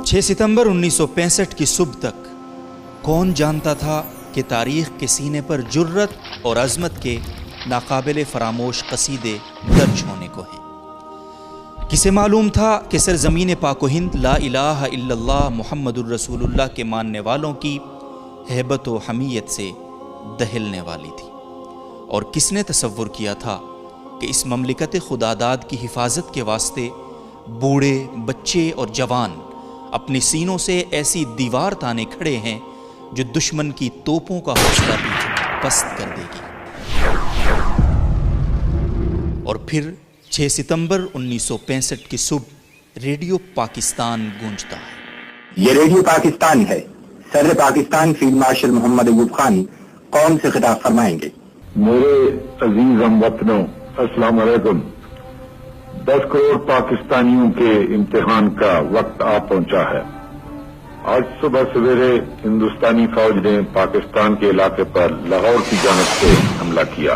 6 ستمبر 1965 کی صبح تک کون جانتا تھا کہ تاریخ کے سینے پر جرت اور عظمت کے ناقابل فراموش قصیدے درج ہونے کو ہیں۔ کسے معلوم تھا کہ سرزمین پاک و ہند لا الہ الا اللہ محمد الرسول اللہ کے ماننے والوں کی ہیبت و حمیت سے دہلنے والی تھی، اور کس نے تصور کیا تھا کہ اس مملکت خداداد کی حفاظت کے واسطے بوڑھے، بچے اور جوان اپنی سینوں سے ایسی دیوار تانے کھڑے ہیں جو دشمن کی توپوں کا حوصلہ بھی پست کر دے گی۔ اور پھر 6 ستمبر 1965 کی صبح ریڈیو پاکستان گونجتا ہے۔ یہ ریڈیو پاکستان ہے۔ صدر پاکستان فیلڈ مارشل محمد ایوب خان قوم سے خطاب فرمائیں گے۔ میرے عزیز ہم وطنوں، السلام علیکم۔ 10 کروڑ پاکستانیوں کے امتحان کا وقت آ پہنچا ہے۔ آج صبح سویرے ہندوستانی فوج نے پاکستان کے علاقے پر لاہور کی جانب سے حملہ کیا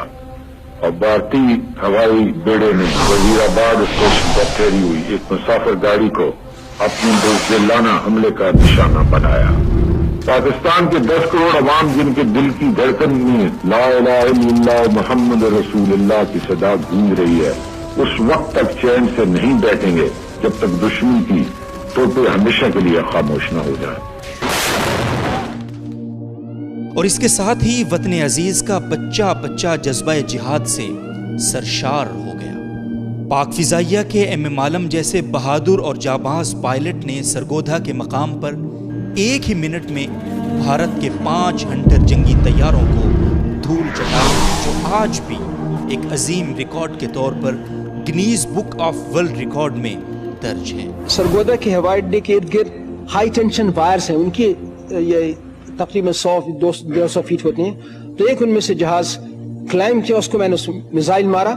اور بھارتی ہوائی بیڑے نے وزیر آباد اسٹیشن پر ٹھہری ہوئی ایک مسافر گاڑی کو اپنے بزدلانہ حملے کا نشانہ بنایا۔ پاکستان کے 10 کروڑ عوام جن کے دل کی دھڑکن میں لا الہ الا اللہ محمد رسول اللہ کی صدا گونج رہی ہے، اس وقت تک چین سے نہیں بیٹھیں گے جب تک دشمن کی توپیں ہمیشہ کے لیے خاموش نہ ہو جائیں۔ اور اس کے ساتھ ہی وطن عزیز کا بچہ بچہ جذبہ جہاد سے سرشار ہو گیا۔ پاک فضائیہ کے ایم عالم جیسے بہادر اور جانباز پائلٹ نے سرگودھا کے مقام پر ایک ہی منٹ میں بھارت کے 5 ہنٹر جنگی طیاروں کو دھول چٹائی، جو آج بھی ایک عظیم ریکارڈ کے طور پر Guinness Book of World Record میں درج ہے۔ سرگودھا کے ہوائی اڈے کے ارد گرد ہائی ٹینشن وائرز ہیں، ان کی یہ تقریباً 100-150 فیٹ ہوتے ہیں، تو ایک ان میں سے جہاز کلائم کیا، اس کو میں نے میزائل مارا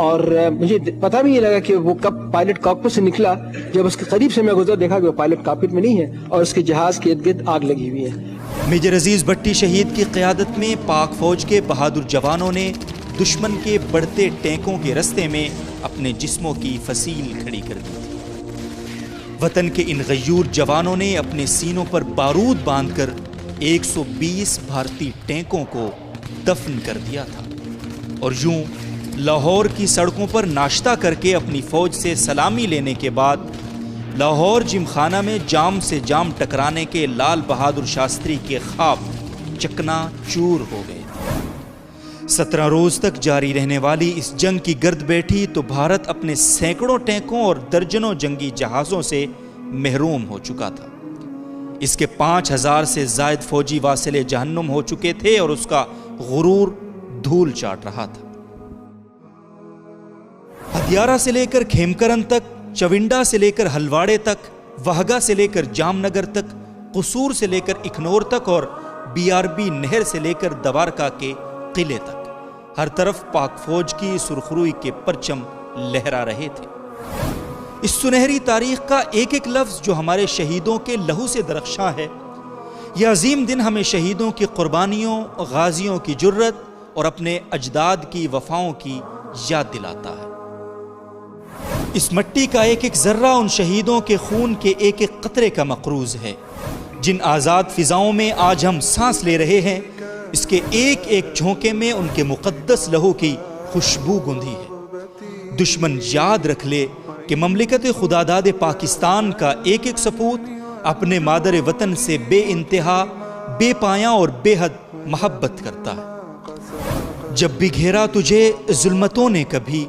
اور مجھے پتہ بھی نہیں لگا کہ وہ کب پائلٹ کاکپٹ سے نکلا۔ جب اس کے قریب سے میں گزرا دیکھا کہ وہ پائلٹ کاکپٹ میں نہیں ہے اور اس کے جہاز کے ارد گرد آگ لگی ہوئی ہے۔ میجر عزیز بھٹی شہید کی قیادت میں پاک فوج کے بہادر جوانوں نے دشمن کے بڑھتے ٹینکوں کے رستے میں اپنے جسموں کی فصیل کھڑی کر دی تھی۔ وطن کے ان غیور جوانوں نے اپنے سینوں پر بارود باندھ کر 120 بھارتی ٹینکوں کو دفن کر دیا تھا، اور یوں لاہور کی سڑکوں پر ناشتہ کر کے اپنی فوج سے سلامی لینے کے بعد لاہور جم خانہ میں جام سے جام ٹکرانے کے لال بہادر شاستری کے خواب چکنا چور ہو گئے۔ 17 روز تک جاری رہنے والی اس جنگ کی گرد بیٹھی تو بھارت اپنے سینکڑوں ٹینکوں اور درجنوں جنگی جہازوں سے محروم ہو چکا تھا۔ اس کے 5000 سے زائد فوجی واصل جہنم ہو چکے تھے اور اس کا غرور دھول چاٹ رہا تھا۔ ہدیارہ سے لے کر کھیمکرن تک، چونڈا سے لے کر ہلواڑے تک، وہگا سے لے کر جام نگر تک، قصور سے لے کر اکھنور تک اور BRB نہر سے لے کر دوارکا کے قلعے تک ہر طرف پاک فوج کی سرخروئی کے پرچم لہرا رہے تھے۔ اس سنہری تاریخ کا ایک ایک لفظ جو ہمارے شہیدوں کے لہو سے درخشاں ہے، یہ عظیم دن ہمیں شہیدوں کی قربانیوں، غازیوں کی جرت اور اپنے اجداد کی وفاؤں کی یاد دلاتا ہے۔ اس مٹی کا ایک ایک ذرہ ان شہیدوں کے خون کے ایک ایک قطرے کا مقروض ہے، جن آزاد فضاؤں میں آج ہم سانس لے رہے ہیں۔ اس کے ایک ایک جھونکے میں ان کے مقدس لہو کی خوشبو گندھی ہے۔ دشمن یاد رکھ لے کہ مملکت خداداد پاکستان کا ایک ایک سپوت اپنے مادر وطن سے بے انتہا، بے پایاں اور بے حد محبت کرتا ہے۔ جب بھی گھیرا تجھے ظلمتوں نے کبھی،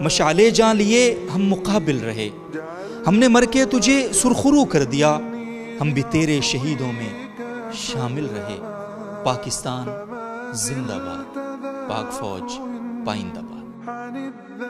مشعلے جان لیے ہم مقابل رہے، ہم نے مر کے تجھے سرخرو کر دیا، ہم بھی تیرے شہیدوں میں شامل رہے۔ پاکستان زندہ باد، پاک فوج پائندہ باد۔